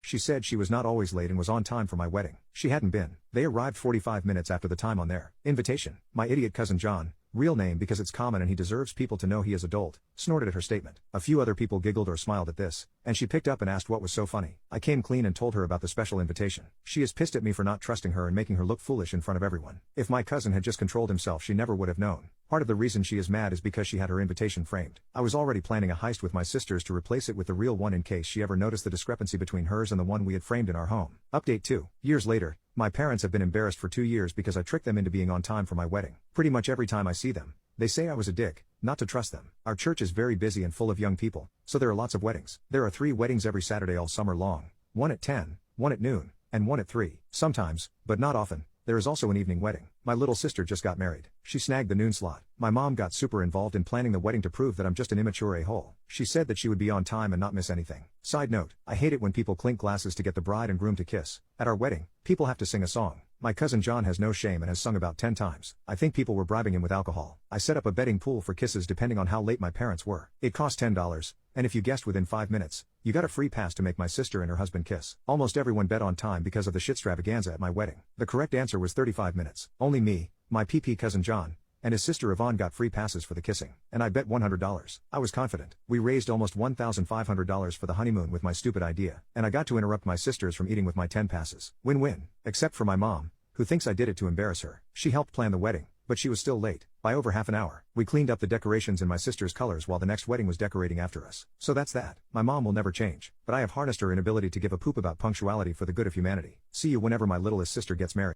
She said she was not always late and was on time for my wedding. She hadn't been. They arrived 45 minutes after the time on their invitation. My idiot cousin John, real name because it's common and he deserves people to know he is adult, snorted at her statement. A few other people giggled or smiled at this, and she picked up and asked what was so funny. I came clean and told her about the special invitation. She is pissed at me for not trusting her and making her look foolish in front of everyone. If my cousin had just controlled himself, she never would have known. Part of the reason she is mad is because she had her invitation framed. I was already planning a heist with my sisters to replace it with the real one in case she ever noticed the discrepancy between hers and the one we had framed in our home. Update 2 years later. My parents have been embarrassed for 2 years because I tricked them into being on time for my wedding. Pretty much every time I see them, they say I was a dick, not to trust them. Our church is very busy and full of young people, so there are lots of weddings. There are 3 weddings every Saturday all summer long, one at 10, one at noon, and one at 3. Sometimes, but not often, there is also an evening wedding. My little sister just got married. She snagged the noon slot. My mom got super involved in planning the wedding to prove that I'm just an immature a-hole. She said that she would be on time and not miss anything. Side note, I hate it when people clink glasses to get the bride and groom to kiss. At our wedding, people have to sing a song. My cousin John has no shame and has sung about 10 times. I think people were bribing him with alcohol. I set up a betting pool for kisses depending on how late my parents were. It cost $10, and if you guessed within 5 minutes, you got a free pass to make my sister and her husband kiss. Almost everyone bet on time because of the shitstravaganza at my wedding. The correct answer was 35 minutes. Only me, my PP cousin John, and his sister Yvonne got free passes for the kissing, and I bet $100. I was confident. We raised almost $1,500 for the honeymoon with my stupid idea, and I got to interrupt my sisters from eating with my 10 passes. Win-win. Except for my mom, who thinks I did it to embarrass her. She helped plan the wedding, but she was still late, by over half an hour. We cleaned up the decorations in my sister's colors while the next wedding was decorating after us. So that's that. My mom will never change, but I have harnessed her inability to give a poop about punctuality for the good of humanity. See you whenever my littlest sister gets married.